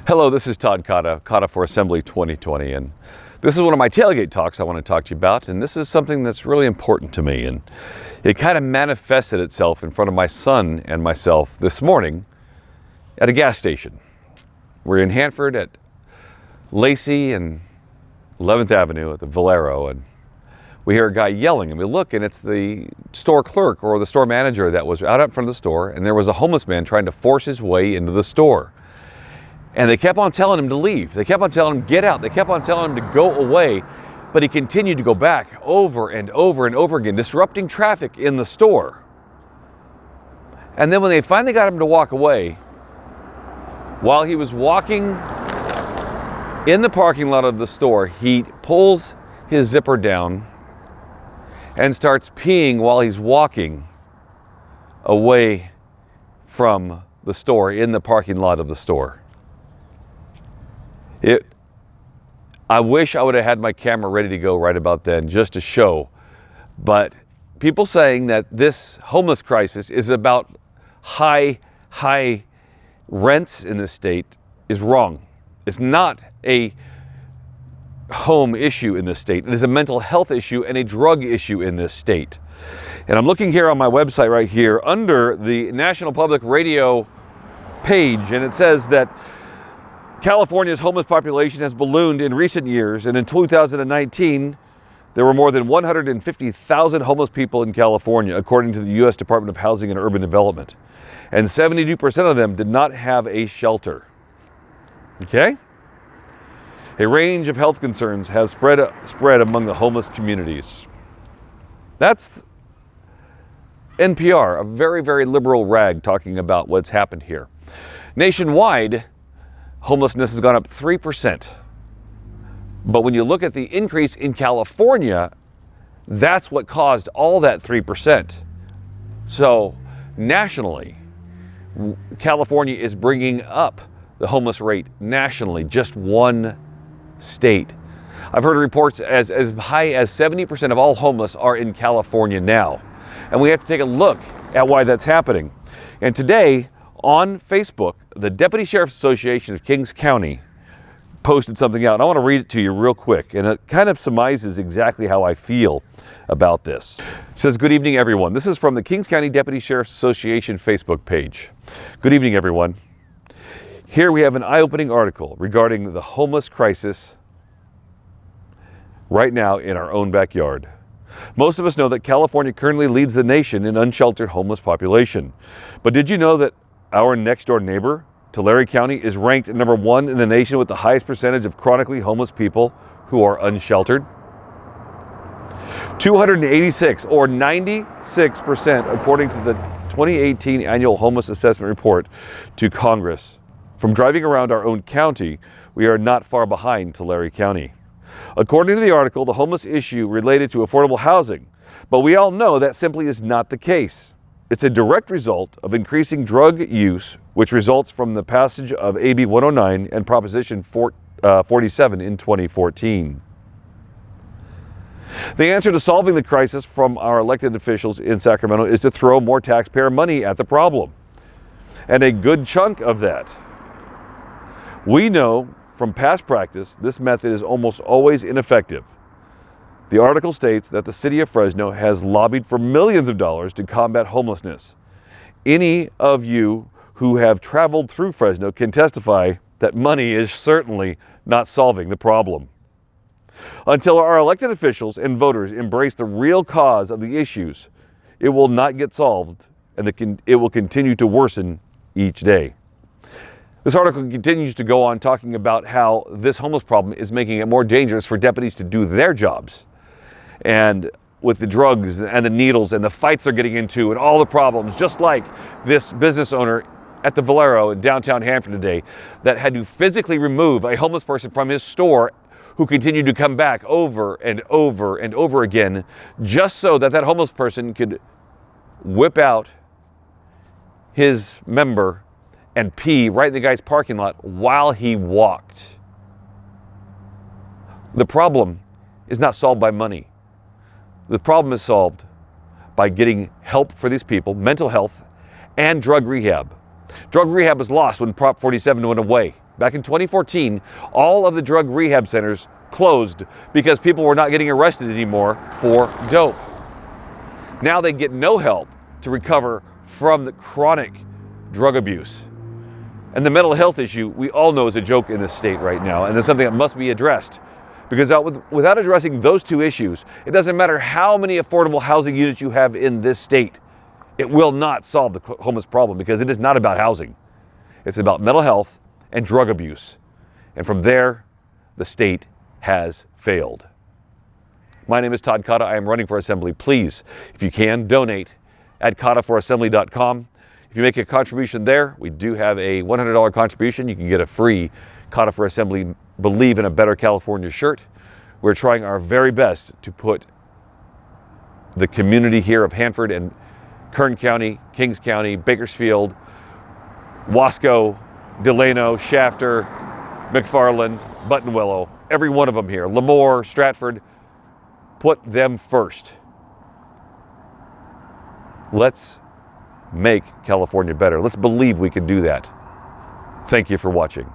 Hello, this is Todd Cotta, Cotta for Assembly 2020, and this is one of my tailgate talks I want to talk to you about, and this is something that's really important to me, and it kind of manifested itself in front of my son and myself this morning at a gas station. We're in Hanford at Lacey and 11th Avenue at the Valero, and we hear a guy yelling, and we look, and it's the store clerk or the store manager that was out front of the store, and there was a homeless man trying to force his way into the store. And they kept on telling him to leave. They kept on telling him, get out. They kept on telling him to go away. But he continued to go back over and over and over again, disrupting traffic in the store. And then when they finally got him to walk away, while he was walking in the parking lot of the store, he pulls his zipper down and starts peeing while he's walking away from the store in the parking lot of the store. I wish I would have had my camera ready to go right about then just to show, but people saying that this homeless crisis is about high rents in this state is wrong. It's not a home issue in this state. It is a mental health issue and a drug issue in this state. And I'm looking here on my website right here under the National Public Radio page, and it says that California's homeless population has ballooned in recent years, and in 2019, there were more than 150,000 homeless people in California, according to the U.S. Department of Housing and Urban Development. And 72% of them did not have a shelter. Okay? A range of health concerns has spread among the homeless communities. That's NPR, a very, very liberal rag talking about what's happened here. Nationwide, homelessness has gone up 3%. But when you look at the increase in California, that's what caused all that 3%. So nationally, California is bringing up the homeless rate nationally, just one state. I've heard reports as high as 70% of all homeless are in California now. And we have to take a look at why that's happening. And today, on Facebook, the Deputy Sheriff's Association of Kings County posted something out. And I want to read it to you real quick, and it kind of surmises exactly how I feel about this. It says, "Good evening, everyone. This is from the Kings County Deputy Sheriff's Association Facebook page. Good evening, everyone. Here we have an eye-opening article regarding the homeless crisis right now in our own backyard. Most of us know that California currently leads the nation in unsheltered homeless population. But did you know that our next-door neighbor, Tulare County, is ranked number 1 in the nation with the highest percentage of chronically homeless people who are unsheltered? 286, or 96%, according to the 2018 Annual Homeless Assessment Report to Congress. From driving around our own county, we are not far behind Tulare County. According to the article, the homeless issue related to affordable housing, but we all know that simply is not the case. It's a direct result of increasing drug use, which results from the passage of AB 109 and Proposition 47 in 2014. The answer to solving the crisis from our elected officials in Sacramento is to throw more taxpayer money at the problem, and a good chunk of that. We know from past practice this method is almost always ineffective. The article states that the city of Fresno has lobbied for millions of dollars to combat homelessness. Any of you who have traveled through Fresno can testify that money is certainly not solving the problem. Until our elected officials and voters embrace the real cause of the issues, it will not get solved, and it will continue to worsen each day." This article continues to go on talking about how this homeless problem is making it more dangerous for deputies to do their jobs. And with the drugs and the needles and the fights they're getting into and all the problems, just like this business owner at the Valero in downtown Hanford today that had to physically remove a homeless person from his store who continued to come back over and over and over again just so that that homeless person could whip out his member and pee right in the guy's parking lot while he walked. The problem is not solved by money. The problem is solved by getting help for these people, mental health, and drug rehab. Drug rehab was lost when Prop 47 went away. back in 2014, all of the drug rehab centers closed because people were not getting arrested anymore for dope. Now they get no help to recover from the chronic drug abuse. And the mental health issue, we all know, is a joke in this state right now, and it's something that must be addressed. Because without addressing those two issues, it doesn't matter how many affordable housing units you have in this state, it will not solve the homeless problem, because it is not about housing. It's about mental health and drug abuse. And from there, the state has failed. My name is Todd Cotta. I am running for Assembly. Please, if you can, donate at cottafораssembly.com. If you make a contribution there, we do have a $100 contribution. You can get a free Cotta for Assembly Believe in a Better California shirt. We're trying our very best to put the community here of Hanford and Kern County, Kings County, Bakersfield, Wasco, Delano, Shafter, McFarland, Buttonwillow, every one of them here, Lemoore, Stratford, put them first. Let's make California better. Let's believe we can do that. Thank you for watching.